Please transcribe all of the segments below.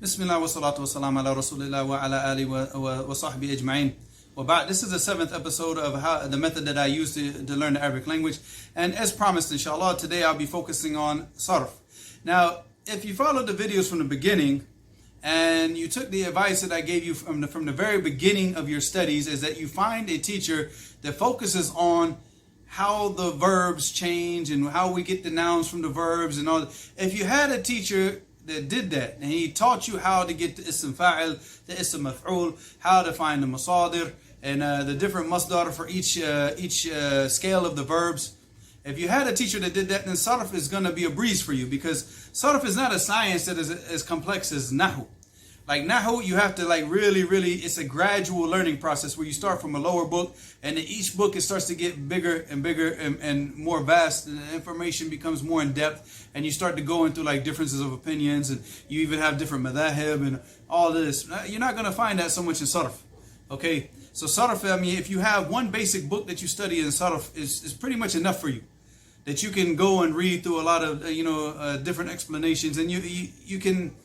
Bismillah wa salatu wa salam ala rasulillah wa ala ali wa sahbihi ajma'in. This is the 7th episode of the method that I use to learn the Arabic language. And as promised, inshallah, today I'll be focusing on Sarf. Now, if you followed the videos from the beginning, and you took the advice that I gave you from the very beginning of your studies, is that you find a teacher that focuses on how the verbs change and how we get the nouns from the verbs and all. If you had a teacher that did that, and he taught you how to get the ism fa'il, the ism maf'ul, how to find the masadir, and the different masdar for each scale of the verbs. If you had a teacher that did that, then Sarf is going to be a breeze for you, because Sarf is not a science that is as complex as nahu. Like nahu, you have to really, it's a gradual learning process where you start from a lower book, and in each book it starts to get bigger and bigger and more vast, and the information becomes more in depth, and you start to go into differences of opinions, and you even have different madahib and all this. You're not going to find that so much in Sarf. Okay, so Sarf, I mean, if you have one basic book that you study in Sarf, is pretty much enough for you, that you can go and read through a lot of different explanations, and you can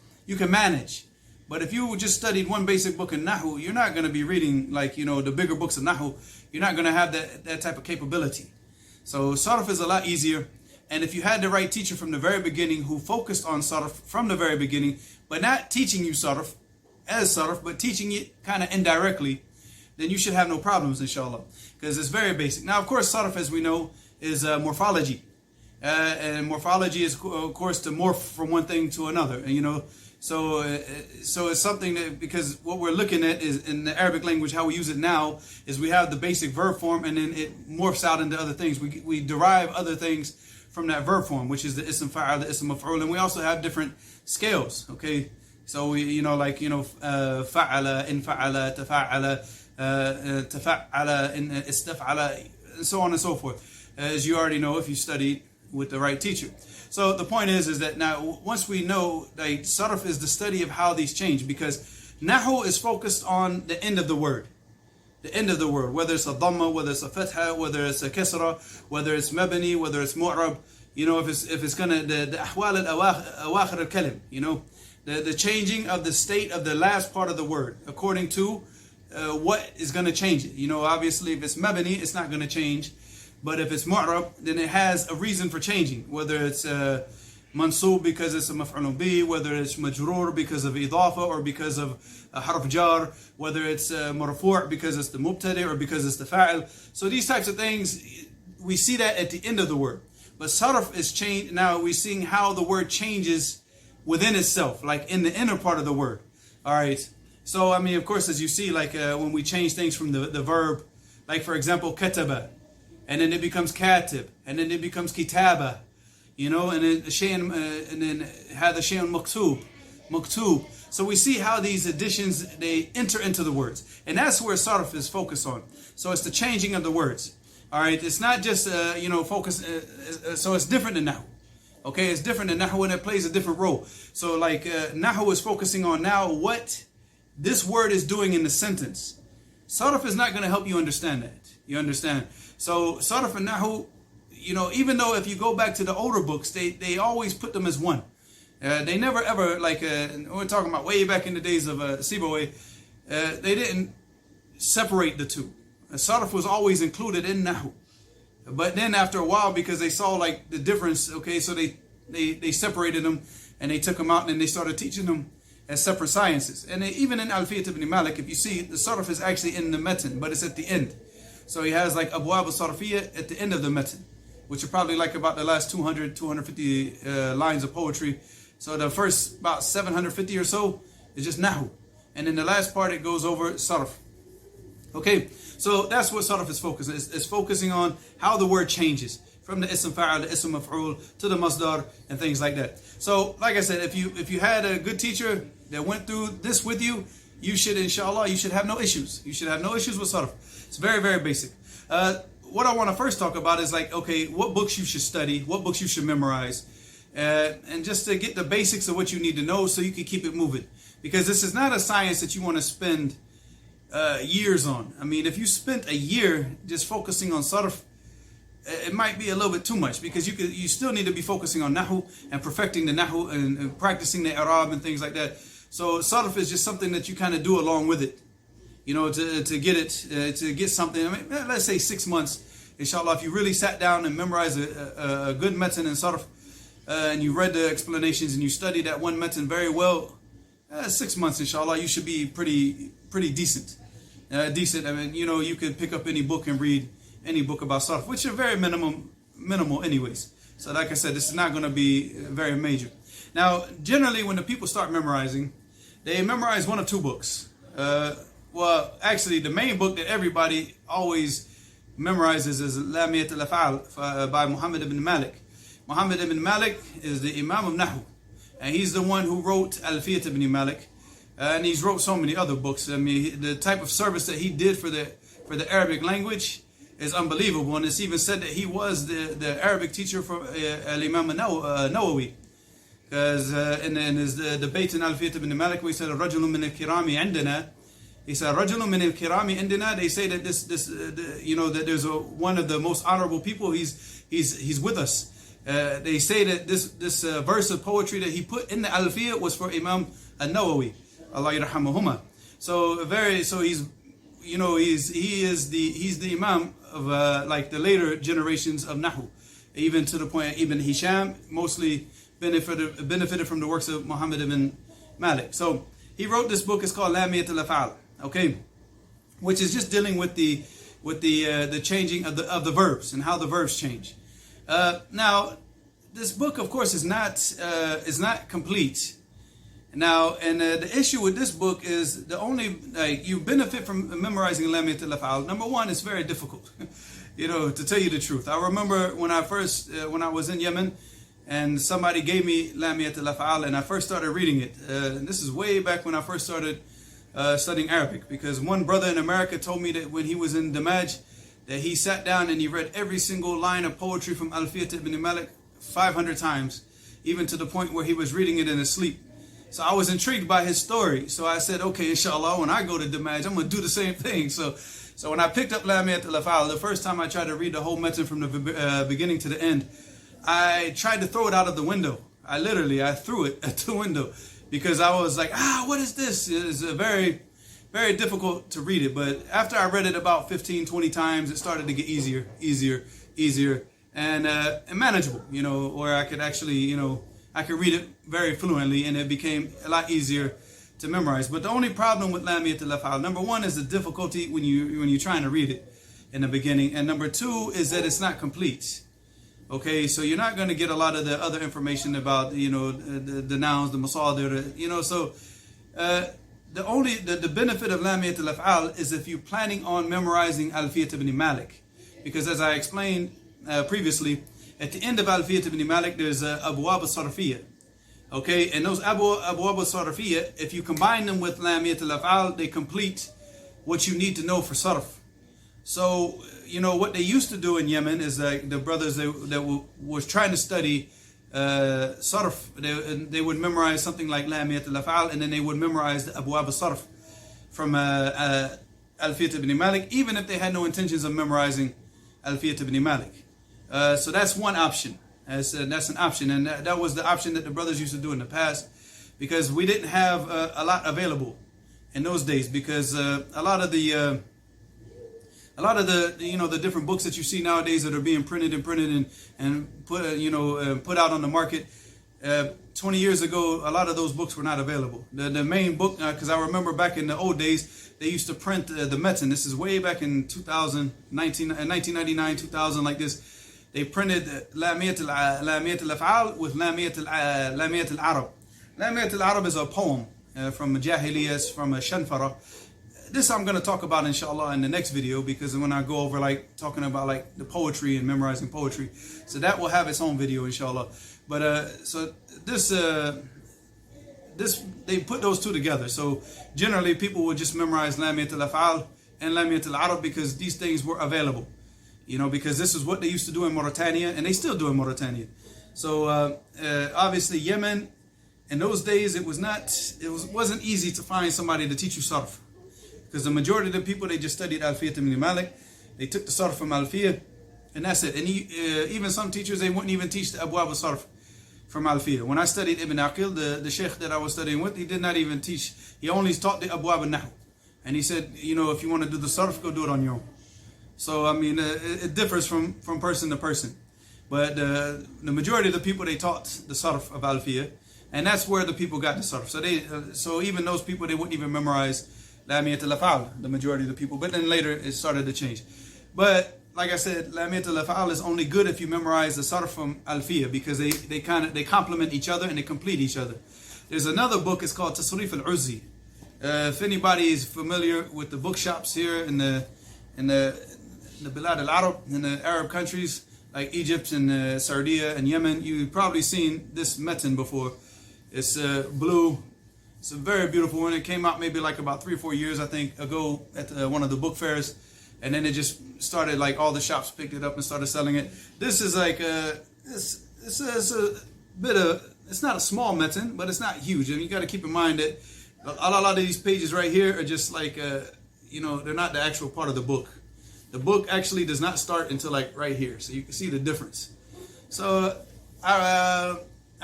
manage. But if you just studied one basic book in nahu, you're not going to be reading the bigger books of nahu. You're not going to have that type of capability. So Sarf is a lot easier. And if you had the right teacher from the very beginning who focused on Sarf from the very beginning, but not teaching you Sarf as Sarf, but teaching it kind of indirectly, then you should have no problems, inshallah, because it's very basic. Now, of course, Sarf, as we know, is morphology. And morphology is, of course, to morph from one thing to another. And, so it's something that, because what we're looking at is in the Arabic language, how we use it now is we have the basic verb form, and then it morphs out into other things. We derive other things from that verb form, which is the ism fa'al, the ism maf'ul, and we also have different scales. Okay, so we fa'ala, in fa'ala, tafa'ala, tafa'ala, in istaf'ala, and so on and so forth, as you already know if you studied with the right teacher. So the point is that now once we know that Sarf is the study of how these change, because nahu is focused on the end of the word. The end of the word, whether it's a dhamma, whether it's a fatha, whether it's a kasra, whether it's mabni, whether it's mu'rab, if it's gonna, the ahwal al-awakhir al-kalim, the changing of the state of the last part of the word, according to what is gonna change it. Obviously if it's mabni, it's not gonna change. But if it's mu'rab, then it has a reason for changing, whether it's mansub because it's a maf'ulun bi, whether it's majroor because of idafa or because of a harf jar, whether it's marfu' because it's the mubtadi or because it's the fa'il. So these types of things, we see that at the end of the word. But sarf is changed. Now we're seeing how the word changes within itself, like in the inner part of the word. All right. So, I mean, of course, as you see, when we change things from the verb, like for example, kataba, and then it becomes katib, and then it becomes kitaba, and then had the shay'un maktub. So we see how these additions, they enter into the words, and that's where Sarf is focused on. So it's the changing of the words. All right, it's not just focus. So it's different than nahu. Okay, it's different than nahu, and it plays a different role. So nahu is focusing on now what this word is doing in the sentence. Sarf is not going to help you understand that. You understand? So Sarf and nahu, even though if you go back to the older books, they always put them as one. They never ever, we're talking about way back in the days of Sibawayh, they didn't separate the two. Sarf was always included in nahu. But then after a while, because they saw the difference, okay, so they separated them and they took them out, and then they started teaching them as separate sciences. And even in Alfiyat ibn Malik, if you see, the Sarf is actually in the metin, but it's at the end. So he has abwab al-sarfiyya at the end of the metin, which are probably about the last 250 lines of poetry. So the first about 750 or so is just nahu. And in the last part it goes over sarf. Okay, so that's what Sarf is focusing. It's focusing on how the word changes from the ism fa'al, the ism maf'ul, to the masdar, and things like that. So like I said, if you had a good teacher that went through this with you, you should, inshallah, you should have no issues. You should have no issues with Sarf. It's very, very basic. What I want to first talk about is okay, what books you should study, what books you should memorize, and just to get the basics of what you need to know so you can keep it moving. Because this is not a science that you want to spend years on. I mean, if you spent a year just focusing on Sarf, it might be a little bit too much, because you still need to be focusing on nahu and perfecting the nahu and practicing the i'rab and things like that. So Sarf is just something that you kind of do along with it, you know, to get something. I mean, let's say 6 months, inshallah. If you really sat down and memorized a good matan in Sarf, and you read the explanations and you studied that one matan very well, 6 months, inshallah, you should be pretty decent. Decent. I mean, you know, you can pick up any book and read any book about Sarf, which are very minimal anyways. So like I said, this is not going to be very major. Now, generally, when the people start memorizing, they memorize one of two books. Well, actually, the main book that everybody always memorizes is Lamiyyat al-af'al by Muhammad ibn Malik. Muhammad ibn Malik is the Imam of Nahu, and he's the one who wrote Alfiyat ibn Malik, and he's wrote so many other books. I mean, the type of service that he did for the Arabic language is unbelievable, and it's even said that he was the Arabic teacher for al-Imam Nawawi. Because in his debate in Alfiyat ibn Malik, we said رَجُلٌ مِنَ الْكِرَامِ عِنْدَنَا. He said رَجُلٌ مِنَ الْكِرَامِ عِنْدَنَا. They say that you know, that there's one of the most honorable people. He's with us. They say that this verse of poetry that he put in the Alfiyat was for Imam al-Nawawi, Allah yarhamahuma. So he's, you know, he's the Imam of like the later generations of Nahu, even to the point Ibn Hisham mostly benefited from the works of Muhammad ibn Malik. So he wrote this book. It's called Lamiyyat al-af'al, okay, which is just dealing with the changing of the verbs and how the verbs change. Now, this book, of course, is not complete. Now, and the issue with this book is the only you benefit from memorizing Lamiyyat al-af'al. Number one, it's very difficult, you know, to tell you the truth. I remember when I was in Yemen, and somebody gave me Lamiyyat al-af'al, and I first started reading it. And this is way back when I first started studying Arabic, because one brother in America told me that when he was in Damaj, that he sat down and he read every single line of poetry from Alfiyat ibn Malik 500 times, even to the point where he was reading it in his sleep. So I was intrigued by his story. So I said, okay, inshallah, when I go to Damaj, I'm going to do the same thing. So when I picked up Lamiyyat al-af'al, the first time I tried to read the whole matan from the beginning to the end, I tried to throw it out of the window. I threw it at the window, because I was like, what is this? It's very, very difficult to read it. But after I read it about 15, 20 times, it started to get easier, and manageable, you know, where I could actually, you know, I could read it very fluently, and it became a lot easier to memorize. But the only problem with Lamiyyat al-af'al, number one, is the difficulty when you're trying to read it in the beginning, and number two is that it's not complete. Okay, so you're not going to get a lot of the other information about, you know, the nouns, the masadir, you know. So the benefit of Lamiyyat al-af'al is if you're planning on memorizing Alfiyat ibn Malik, because as I explained previously, at the end of Alfiyat ibn Malik there's abwab al-sarfiyya. Okay, and those abwab al-sarfiyya, if you combine them with Lamiyyat al-af'al, they complete what you need to know for sarf. So, you know, what they used to do in Yemen is the brothers that was trying to study Sarf, they would memorize something like Lamiyyat al-af'al, and then they would memorize the Abwab al-Sarf from Alfiyat ibn Malik, even if they had no intentions of memorizing Alfiyat ibn Malik. So that's one option. That's an option, and that was the option that the brothers used to do in the past, because we didn't have a lot available in those days, because a lot of the you know, the different books that you see nowadays that are being printed and put out on the market, 20 years ago, a lot of those books were not available. The main book, because I remember back in the old days, they used to print the matan. This is way back in 1999, 2000, like this. They printed Lamiyyat al-af'al with Lamiyyat al-arab. Lamiyyat al-arab is a poem from Jahiliyas, from Shanfara. This I'm going to talk about inshallah in the next video, because when I go over like talking about like the poetry and memorizing poetry, so that will have its own video inshallah. But so this they put those two together. So generally people would just memorize Lamiyyat al-af'al and Lamiyyat al-arab, because these things were available, you know, because this is what they used to do in Mauritania, and they still do in Mauritania. So obviously Yemen in those days, it wasn't easy to find somebody to teach you Sarf, because the majority of the people, they just studied Alfiyat ibn Malik. They took the Sarf from Alfiyat, and that's it. And even some teachers, they wouldn't even teach the Abwab al-Sarf. from Alfiya. When I studied Ibn Aqil, the sheikh that I was studying with, he did not even teach. He only taught the abwab and nahu. And he said, you know, if you want to do the sarf, go do it on your own. So, I mean, it differs from person to person. But the majority of the people, they taught the sarf of Alfiya. And that's where the people got the sarf. So even those people, they wouldn't even memorize Lamiyyat al-af'al, the majority of the people. But then later, it started to change. But like I said, Lamiyyat al-af'al is only good if you memorize the sarf from Alfiya, because they complement each other and they complete each other. There's another book, it's called تصريف العزي. If anybody is familiar with the bookshops here in the Bilad al-Arab, in the Arab countries like Egypt and Saudi and Yemen, you've probably seen this metin before. It's blue. It's a very beautiful one. It came out maybe like about 3 or 4 years, I think, ago at one of the book fairs. And then it just started, like all the shops picked it up and started selling it. This is like it's a bit of, it's not a small metin, but it's not huge. And you got to keep in mind that a lot of these pages right here are just like, you know, they're not the actual part of the book. The book actually does not start until like right here. So you can see the difference. So I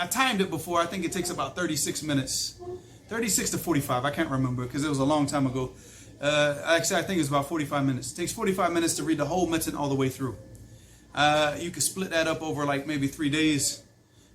timed it before. I think it takes about 36 minutes. 36 to 45. I can't remember because it was a long time ago. Actually, I think it's about 45 minutes. It takes 45 minutes to read the whole metin all the way through. You could split that up over like maybe 3 days,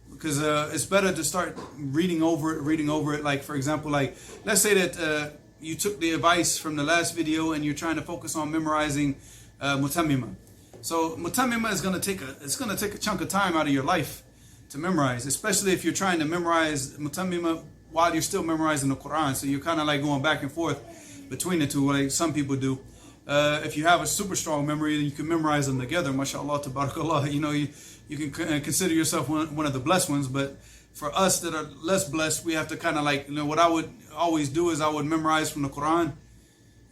because it's better to start reading over it. Like, for example, like let's say that you took the advice from the last video and you're trying to focus on memorizing mutammima. So mutammima is going to take a chunk of time out of your life to memorize, especially if you're trying to memorize mutammima while you're still memorizing the Quran. So you're kind of like going back and forth between the two, like some people do. If you have a super strong memory, then you can memorize them together. MashaAllah, tabarakallah. You know, you can consider yourself one of the blessed ones. But for us that are less blessed, we have to kind of like, you know, what I would always do is I would memorize from the Quran.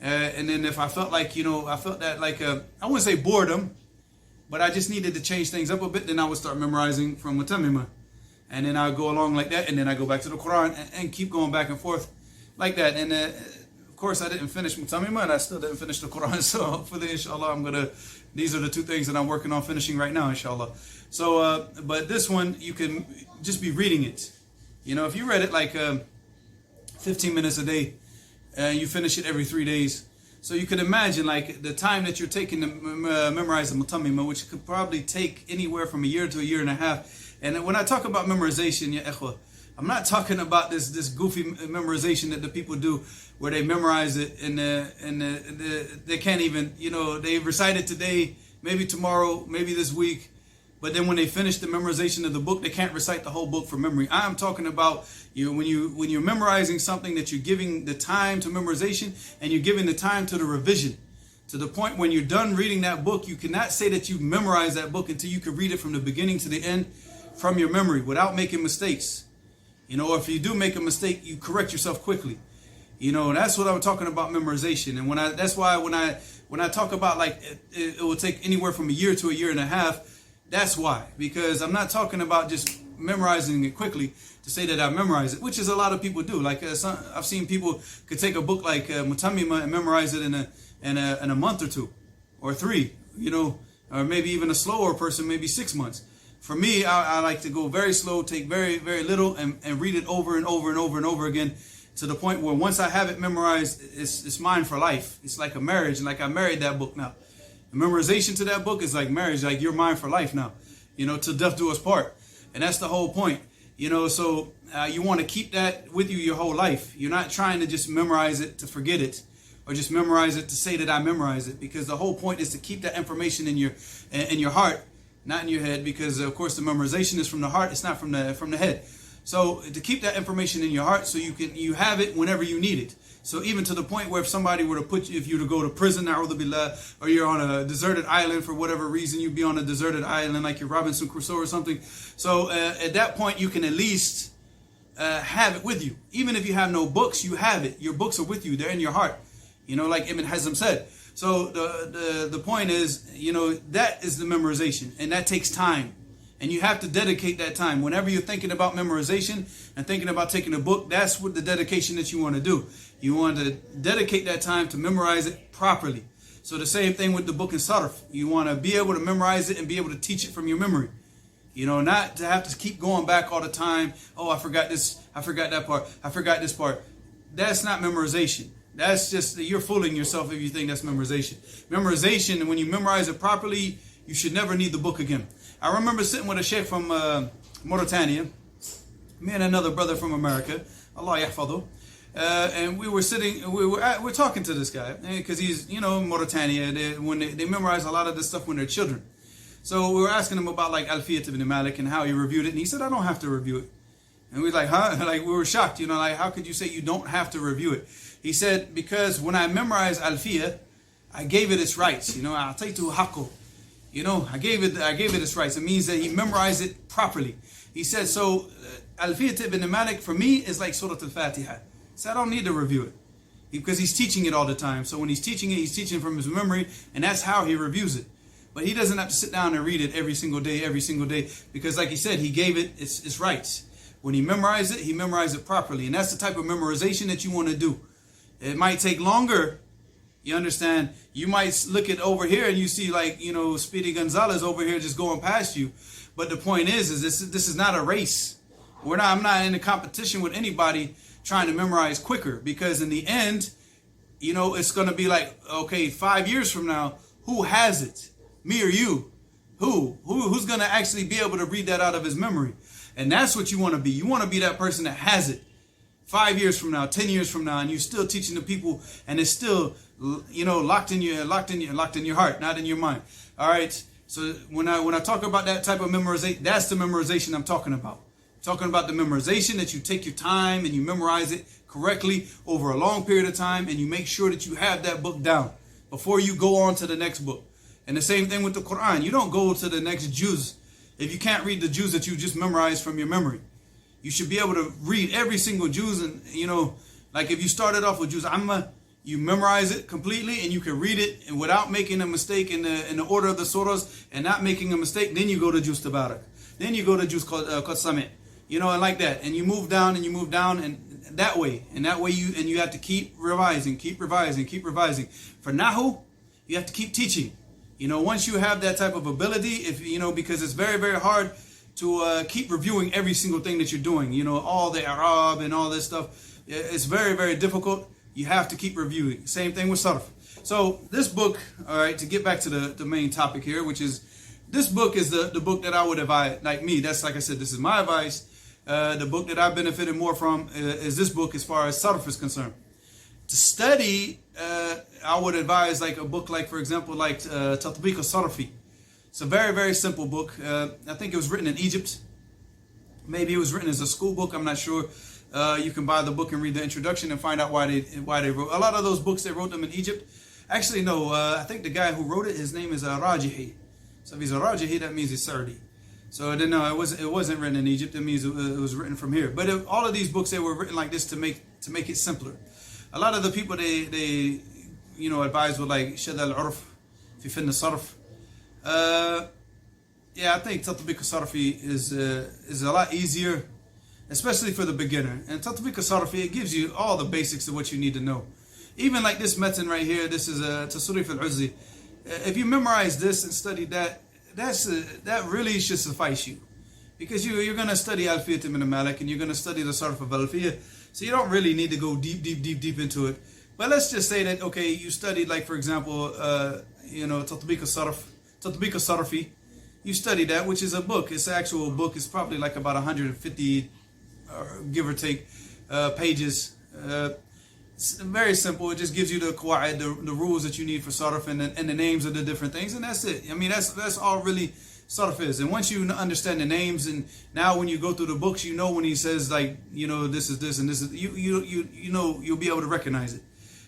And then if I felt like, you know, I felt that like, I wouldn't say boredom, but I just needed to change things up a bit, then I would start memorizing from mutammima. And then I would go along like that, and then I go back to the Quran and keep going back and forth like that. And of course, I didn't finish mutammima, and I still didn't finish the Quran. So hopefully, inshallah, these are the 2 things that I'm working on finishing right now, inshallah. So, but this one, you can just be reading it. You know, if you read it like 15 minutes a day, you finish it every 3 days. So you could imagine like the time that you're taking to memorize the mutammima, which could probably take anywhere from a year to a year and a half. And when I talk about memorization, ya ikhwa, I'm not talking about this goofy memorization that the people do where they memorize it and they can't even, you know, they recite it today, maybe tomorrow, maybe this week. But then when they finish the memorization of the book, they can't recite the whole book from memory. I'm talking about when you're memorizing something, that you're giving the time to memorization and you're giving the time to the revision. To the point when you're done reading that book, you cannot say that you memorized that book until you can read it from the beginning to the end from your memory without making mistakes. You know, or if you do make a mistake, you correct yourself quickly. You know, that's what I'm talking about, memorization. And that's why when I talk about like it will take anywhere from a year to a year and a half, that's why. Because I'm not talking about just memorizing it quickly to say that I memorize it, which is a lot of people do. Like I've seen people could take a book like mutammima and memorize it in a month or 2 or 3, you know, or maybe even a slower person, maybe 6 months. For me, I like to go very slow, take very, very little, and read it over and over and over and over again, to the point where once I have it memorized, it's mine for life. It's like a marriage, like I married that book now. The memorization to that book is like marriage, like you're mine for life now, you know, till death do us part. And that's the whole point, you know. So you want to keep that with you your whole life. You're not trying to just memorize it to forget it, or just memorize it to say that I memorize it, because the whole point is to keep that information in your heart, not in your head, because of course the memorization is from the heart, it's not from the head. So to keep that information in your heart, so you have it whenever you need it. So even to the point where if somebody were to put you, if you were to go to prison, na'udhu billah, or you're on a deserted island for whatever reason, you'd be on a deserted island like you're Robinson Crusoe or something. So at that point, you can at least have it with you. Even if you have no books, you have it. Your books are with you. They're in your heart. You know, like Ibn Hazm said. So the point is, you know, that is the memorization, and that takes time. And you have to dedicate that time. Whenever you're thinking about memorization and thinking about taking a book, that's what the dedication that you want to do. You want to dedicate that time to memorize it properly. So the same thing with the book in Sarf. You want to be able to memorize it and be able to teach it from your memory. You know, not to have to keep going back all the time. Oh, I forgot this, I forgot that part, I forgot this part. That's not memorization. That's just, you're fooling yourself if you think that's memorization. Memorization, when you memorize it properly, you should never need the book again. I remember sitting with a sheikh from Mauritania, me and another brother from America, Allah yahfadhu, and we were sitting, we're talking to this guy, because he's, you know, Mauritania, they memorize a lot of this stuff when they're children. So we were asking him about like Alfiyat ibn Malik and how he reviewed it, and he said, I don't have to review it. And we were like, huh? Like, we were shocked, you know, like, how could you say you don't have to review it? He said, because when I memorized Alfiyah, I gave it its rights, you know, a'taytuhu haqqo. You know, I gave it its rights. It means that he memorized it properly. He said, so Alfiyat ibn Malik for me is like Surah al-Fatiha. He said, I don't need to review it because he's teaching it all the time. So when he's teaching it, he's teaching from his memory, and that's how he reviews it. But he doesn't have to sit down and read it every single day, because like he said, he gave it its rights. When he memorized it, he memorized it properly. And that's the type of memorization that you want to do. It might take longer. You understand? You might look at over here and you see, like, you know, Speedy Gonzalez over here just going past you. But the point is this is not a race. I'm not in a competition with anybody trying to memorize quicker, because in the end, you know, it's going to be like, okay, 5 years from now, who has it? Me or you? Who's going to actually be able to read that out of his memory? And that's what you want to be. You want to be that person that has it 5 years from now, 10 years from now, and you're still teaching the people, and it's still, you know, locked in your heart, not in your mind. All right. So when I talk about that type of memorization, that's the memorization I'm talking about. I'm talking about the memorization that you take your time and you memorize it correctly over a long period of time, and you make sure that you have that book down before you go on to the next book. And the same thing with the Quran. You don't go to the next juz if you can't read the juz that you just memorized from your memory. You should be able to read every single juz, and, you know, like if you started off with juz amma, you memorize it completely and you can read it and without making a mistake in the order of the surahs and not making a mistake. Then you go to juz tabarak. Then you go to juz qad sami', you know, and like that. And you move down and you move down, and that way you have to keep revising. For nahu, you have to keep teaching. You know, once you have that type of ability, if you know, because it's very, very hard to keep reviewing every single thing that you're doing, you know, all the Arab and all this stuff. It's very, very difficult. You have to keep reviewing. Same thing with Sarf. So this book, all right, to get back to the main topic here, which is, this book is the book that I would advise, like me, that's, like I said, this is my advice. The book that I benefited more from is this book as far as Sarf is concerned. To study, I would advise like a book like, for example, like Tatbiq al-Sarfi. It's a very, very simple book. I think it was written in Egypt. Maybe it was written as a school book. I'm not sure. You can buy the book and read the introduction and find out why they wrote. A lot of those books, they wrote them in Egypt. Actually, no. I think the guy who wrote it, his name is Rajihi. So if he's a Rajihi, that means he's Sardi. So then, no, it wasn't written in Egypt. It means it was written from here. But all of these books, they were written like this to make it simpler. A lot of the people they you know, advise with like Shad al-Urf, fi fin al-Sarf. Yeah, I think Tatbiq al-Sarfi is a lot easier, especially for the beginner. And Tatbiq al-Sarfi, it gives you all the basics of what you need to know. Even like this matan right here, this is a تصريف العزي. If you memorize this and study that, that really should suffice you. Because you're going to study Alfiyat ibn Malik and you're going to study the Sarf of Alfiyah. So you don't really need to go deep into it. But let's just say that, okay, you studied, like, for example, you know, Tatbiq al-Sarfi. You study that, which is a book. It's an actual book. It's probably like about 150, give or take, pages. It's very simple. It just gives you the qawaid, the rules that you need for Sarf and the names of the different things. And that's it. I mean, that's all really Sarf is. And once you understand the names, and now when you go through the books, you know when he says, like, you know, this is this and this is, you know, you'll be able to recognize it.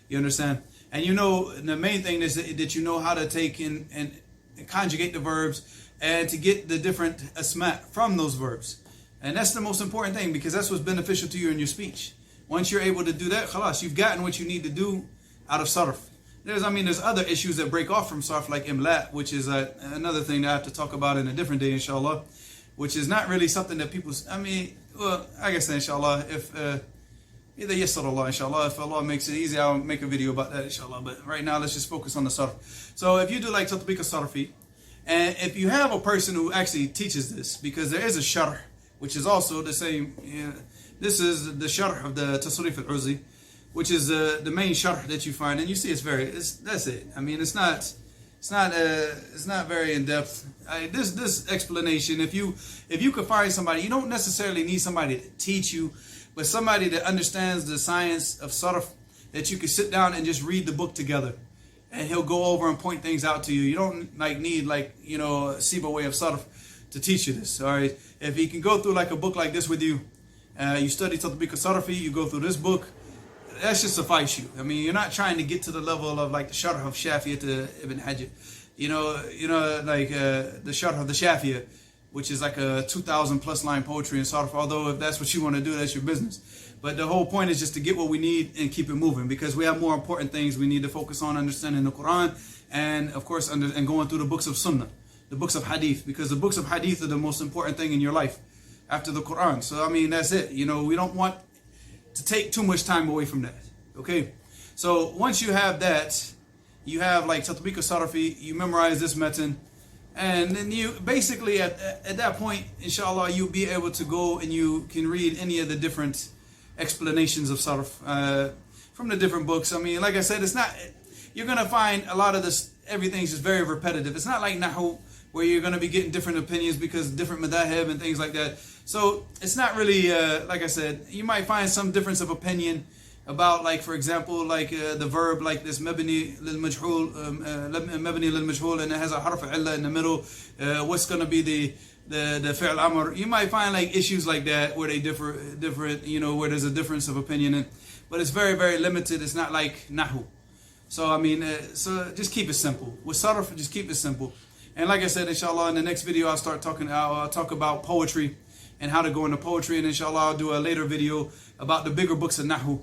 You understand? And you know, the main thing is that you know how to take in and conjugate the verbs and to get the different asma from those verbs. And that's the most important thing, because that's what's beneficial to you in your speech. Once you're able to do that, khalas, you've gotten what you need to do out of Sarf. There's other issues that break off from Sarf, like imla, which is another thing that I have to talk about in a different day, inshallah, which is not really something that people, well, I guess inshallah, if either yassar Allah, inshallah, if Allah makes it easy, I'll make a video about that, inshallah. But right now, let's just focus on the Sarf. So if you do like Tatbiq al-Sarfi, And if you have a person who actually teaches this, because there is a sharh, which is also the same, this is the sharh of the تصريف al-Azzi, which is the main sharh that you find, and you see that's it. I mean, it's not very in depth. This explanation, if you could find somebody, you don't necessarily need somebody to teach you, but somebody that understands the science of Sarf, that you could sit down and just read the book together, and he'll go over and point things out to you. You don't need Siba way of Sarf to teach you this. All right, if he can go through like a book like this with you, you study Tatbiq al-Sarfi, you go through this book, that should suffice you. I mean, you're not trying to get to the level of like the Sharh of Shafi'ah to Ibn Hajar. The Sharh of the Shafi'ah, which is like a 2,000 plus line poetry in Sarf, although if that's what you want to do, that's your business. But the whole point is just to get what we need and keep it moving, because we have more important things we need to focus on, understanding the Quran, and of course, and going through the books of Sunnah, the books of Hadith, because the books of Hadith are the most important thing in your life after the Quran. So, I mean, that's it. We don't want to take too much time away from that. Okay? So, once you have that, you have like Tatbiq al-Sarfi, you memorize this matan, and then you basically at that point, inshallah, you'll be able to go and you can read any of the different explanations of Sarf from the different books. I mean, like I said, you're going to find a lot of this, everything's just very repetitive. It's not like nahu, where you're going to be getting different opinions because different madahib and things like that. So it's not really, like I said, you might find some difference of opinion about, like, for example, like the verb, like this mabni lil majhul, and it has a harf illa in the middle. What's going to be the fi'l amr? You might find like issues like that where they different, where there's a difference of opinion, but it's very, very limited. It's not like nahu. So I mean, so just keep it simple. With sarf, just keep it simple. And like I said, inshallah, in the next video, I'll talk about poetry and how to go into poetry, and inshallah, I'll do a later video about the bigger books of nahu.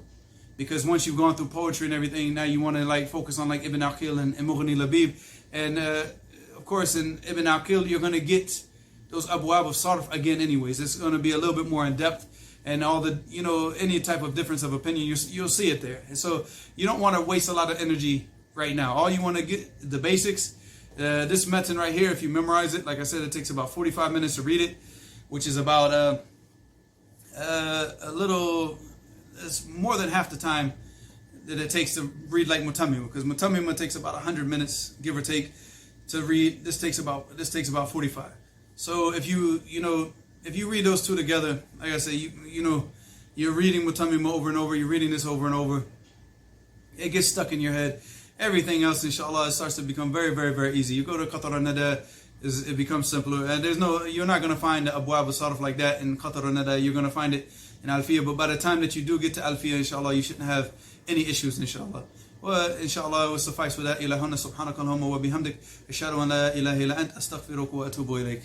Because once you've gone through poetry and everything, now you want to like focus on like Ibn Aqil and Mughni Labib. And of course, in Ibn Aqil, you're going to get those abwab of sarf again anyways. It's going to be a little bit more in depth, and all the, any type of difference of opinion, you'll see it there. And so you don't want to waste a lot of energy right now. All you want to get the basics. This matan right here, if you memorize it, like I said, it takes about 45 minutes to read it, which is about it's more than half the time that it takes to read like Mutammima, because Mutammima takes about 100 minutes, give or take, to read. This takes about 45. So if you read those two together, like I say, you're reading Mutammima over and over, you're reading this over and over, it gets stuck in your head. Everything else, inshallah, it starts to become very, very, very easy. You go to Qatar al-Nada, it becomes simpler, and you're not going to find the abwab al-sarf like that in Qatar al-Nada. You're going to find it in Alfiya, but by the time that you do get to Alfiya, inshallah, you shouldn't have any issues, inshallah. Well, inshallah, it will suffice with that. Ilahana subhanaka Allahumma wa bihamdik, ashhadu an la ilaha illa ant, astaghfiruka wa atubu ilayk.